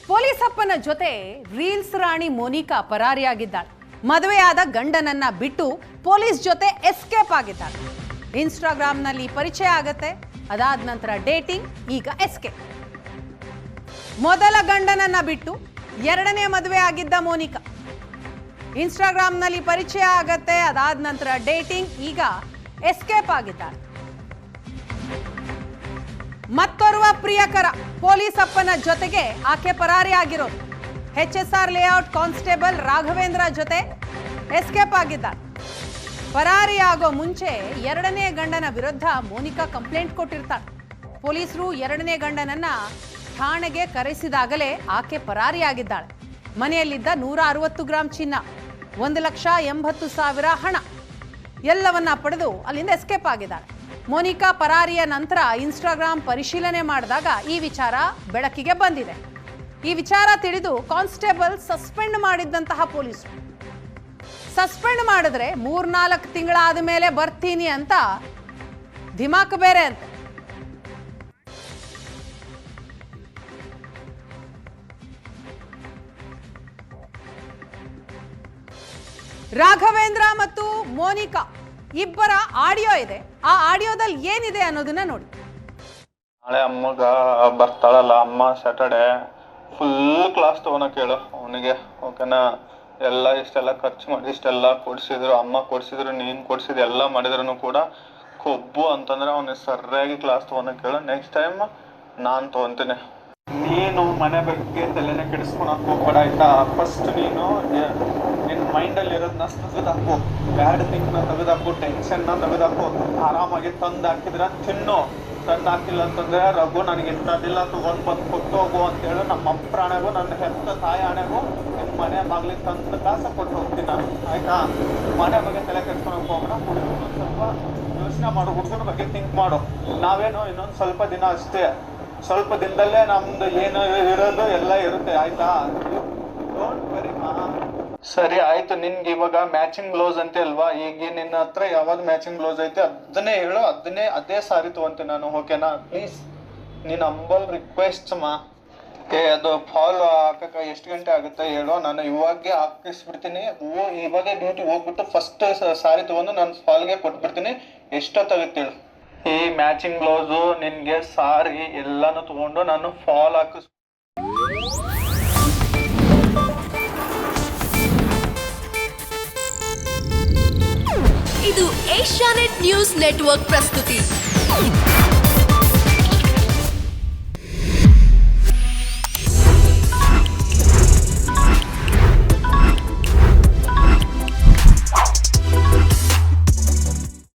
ಪೊಲೀಸಪ್ಪನ ಜೊತೆ ರೀಲ್ಸ್ ರಾಣಿ ಮೋನಿಕಾ ಪರಾರಿಯಾಗಿದ್ದಾಳೆ. ಮದುವೆಯಾದ ಗಂಡನನ್ನ ಬಿಟ್ಟು ಪೊಲೀಸ್ ಜೊತೆ ಎಸ್ಕೇಪ್ ಆಗಿದ್ದಾಳೆ. ಇನ್ಸ್ಟಾಗ್ರಾಮ್ನಲ್ಲಿ ಪರಿಚಯ ಆಗತ್ತೆ, ಅದಾದ ನಂತರ ಡೇಟಿಂಗ್, ಈಗ ಎಸ್ಕೇಪ್. ಮೊದಲ ಗಂಡನನ್ನ ಬಿಟ್ಟು ಎರಡನೇ ಮದುವೆ ಆಗಿದ್ದ ಮೋನಿಕಾ ಇನ್ಸ್ಟಾಗ್ರಾಮ್ನಲ್ಲಿ ಪರಿಚಯ ಆಗತ್ತೆ, ಅದಾದ ನಂತರ ಡೇಟಿಂಗ್, ಈಗ ಎಸ್ಕೇಪ್ ಆಗಿದ್ದಾಳೆ. ಮತ್ತೋರ್ವ ಪ್ರಿಯಕರ ಪೊಲೀಸಪ್ಪನ ಜೊತೆಗೆ ಆಕೆ ಪರಾರಿಯಾಗಿರೋದು. HSR ಲೇಔಟ್ ಕಾನ್ಸ್ಟೇಬಲ್ ರಾಘವೇಂದ್ರ ಜೊತೆ ಎಸ್ಕೇಪ್ ಆಗಿದ್ದಾಳೆ. ಪರಾರಿಯಾಗೋ ಮುಂಚೆ ಎರಡನೇ ಗಂಡನ ವಿರುದ್ಧ ಮೋನಿಕಾ ಕಂಪ್ಲೇಂಟ್ ಕೊಟ್ಟಿರ್ತಾಳೆ. ಪೊಲೀಸರು ಎರಡನೇ ಗಂಡನನ್ನ ಠಾಣೆಗೆ ಕರೆಸಿದಾಗಲೇ ಆಕೆ ಪರಾರಿಯಾಗಿದ್ದಾಳೆ. ಮನೆಯಲ್ಲಿದ್ದ 160 ಗ್ರಾಂ ಚಿನ್ನ, 1,80,000 ಹಣ ಎಲ್ಲವನ್ನ ಪಡೆದು ಅಲ್ಲಿಂದ ಎಸ್ಕೇಪ್ ಆಗಿದ್ದಾಳೆ. ಮೋನಿಕಾ ಪರಾರಿಯ ನಂತರ ಇನ್ಸ್ಟಾಗ್ರಾಮ್ ಪರಿಶೀಲನೆ ಮಾಡಿದಾಗ ಈ ವಿಚಾರ ಬೆಳಕಿಗೆ ಬಂದಿದೆ. ಈ ವಿಚಾರ ತಿಳಿದು ಕಾನ್ಸ್ಟೇಬಲ್ ಸಸ್ಪೆಂಡ್ ಮಾಡಿದ್ದಂತಹ ಪೊಲೀಸರು ಸಸ್ಪೆಂಡ್ ಮಾಡಿದ್ರೆ 3-4 ತಿಂಗಳಾದ ಮೇಲೆ ಬರ್ತೀನಿ ಅಂತ ಧಿಮಾಕ್ ಬೇರೆ ಅಂತ. ರಾಘವೇಂದ್ರ ಮತ್ತು ಮೋನಿಕಾ ಇಬ್ಬರ ಆಡಿಯೋ ಇದೆ. ಆ ಆಡಿಯೋದಲ್ಲಿ ಏನಿದೆ ಅನ್ನೋದನ್ನ ನೋಡಿ. ನಾಳೆ ಅಮ್ಮಗ ಬರ್ತಾಳಲ್ಲ ಅಮ್ಮ, ಸ್ಯಾಟರ್ಡೆ ಫುಲ್ ಕ್ಲಾಸ್ ತಗೋನಕ್ ಹೇಳು ಅವನಿಗೆ, ಓಕೆನಾ? ಎಲ್ಲ ಇಷ್ಟೆಲ್ಲ ಖರ್ಚು ಮಾಡಿ ಇಷ್ಟೆಲ್ಲ ಕೊಡ್ಸಿದ್ರು, ಅಮ್ಮ ಕೊಡ್ಸಿದ್ರು, ನೀನ್ ಕೊಡ್ಸಿದ್ರು, ಎಲ್ಲ ಮಾಡಿದ್ರು ಕೂಡ ಕೊಬ್ಬು ಅಂತಂದ್ರೆ ಅವನಿಗೆ ಸರಿಯಾಗಿ ಕ್ಲಾಸ್ ತಗೋನಕ್ ಹೇಳು. ನೆಕ್ಸ್ಟ್ ಟೈಮ್ ನಾನು ತಗೊಂತೀನಿ. ನೀನು ಮನೆ ಬಗ್ಗೆ ತಲೆನೇ ಕೆಡಿಸ್ಕೊಳಕ್ ಹೋಗ್ಬೇಡ, ಆಯ್ತಾ? ಫಸ್ಟ್ ನೀನು ನಿನ್ನ ಮೈಂಡಲ್ಲಿ ಇರೋದನ್ನ ತೆಗೆದಾಕು, ಬ್ಯಾಡ್ ಥಿಂಕ್ನ ತೆಗೆದಾಕು, ಟೆನ್ಷನ್ನ ತೆಗೆದಾಕು. ಆರಾಮಾಗಿ ತಂದು ಹಾಕಿದ್ರೆ ತಿನ್ನು. ತಂದು ಹಾಕಿಲ್ಲ ಅಂತಂದ್ರೆ ರಘು ನನಗೆ ಇಂಥದ್ದಿಲ್ಲ ತಗೊಂಡು ಬಂದು ಕೊಟ್ಟು ಹೋಗು ಅಂತೇಳಿ ನಮ್ಮ ಅಪ್ರಾಣೆಗೂ ನನ್ನ ಹೆತ್ತ ತಾಯಿ ಹಣೆಗೂ ನಿಮ್ಮ ಮನೆ ಬಾಗ್ಲಿಗೆ ತಂದು ಕಾಸ ಕೊಟ್ಟು ಹೋಗ್ತೀನಿ ನಾನು, ಆಯ್ತಾ? ಮನೆ ಬಗ್ಗೆ ತಲೆ ಕೆಡ್ಸ್ಕೊಳಕ್ ಹೋಗೋಣ. ಹುಡುಗನ ಸ್ವಲ್ಪ ಯೋಚನೆ ಮಾಡು, ಹುಡುಗನ ಬಗ್ಗೆ ಥಿಂಕ್ ಮಾಡು. ನಾವೇನು ಇನ್ನೊಂದು ಸ್ವಲ್ಪ ದಿನ ಅಷ್ಟೇ, ಸ್ವಲ್ಪ ದಿನದಲ್ಲೇ ನಮ್ದು ಏನು ಇರೋದು ಎಲ್ಲ ಇರುತ್ತೆ, ಆಯ್ತಾ? ಡೋಂಟ್ ವೆರಿ ಮಾ. ಸರಿ ಆಯ್ತು, ನಿನ್ಗೆ ಇವಾಗ ಮ್ಯಾಚಿಂಗ್ ಬ್ಲೌಸ್ ಅಂತೆ ಅಲ್ವಾ? ಈಗ ನಿನ್ನ ಹತ್ರ ಯಾವ್ದು ಮ್ಯಾಚಿಂಗ್ ಬ್ಲೌಸ್ ಐತೆ ಅದನ್ನೇ ಹೇಳು, ಅದೇ ಸಾರಿ ತಗೊಂತೀನಿ ನಾನು, ಓಕೆನಾ? ಪ್ಲೀಸ್ ನೀನ್ ಅಂಬಲ್ ರಿಕ್ವೆಸ್ಟ್ ಮಾ. ಅದು ಫಾಲ್ ಹಾಕಕ್ಕ ಎಷ್ಟು ಗಂಟೆ ಆಗುತ್ತೆ ಹೇಳು, ನಾನು ಇವಾಗೆ ಹಾಕಿಸ್ಬಿಡ್ತೀನಿ. ಇವಾಗ ಡ್ಯೂಟಿ ಹೋಗ್ಬಿಟ್ಟು ಫಸ್ಟ್ ಸಾರಿ ತಗೊಂಡು ನಾನು ಫಾಲ್ಗೆ ಕೊಟ್ಬಿಡ್ತೀನಿ. ಎಷ್ಟೊತ್ತಾಗುತ್ತೆ ಹೇಳು? ಈ ಮ್ಯಾಚಿಂಗ್ ಬ್ಲೌಸು, ನಿನ್ಗೆ ಸಾರಿ ಎಲ್ಲಾನು ತಗೊಂಡು ನಾನು ಫಾಲ್ ಹಾಕಿಸ್. ಇದು ಏಷ್ಯಾನೆಟ್ ನ್ಯೂಸ್ ನೆಟ್ವರ್ಕ್ ಪ್ರಸ್ತುತಿ.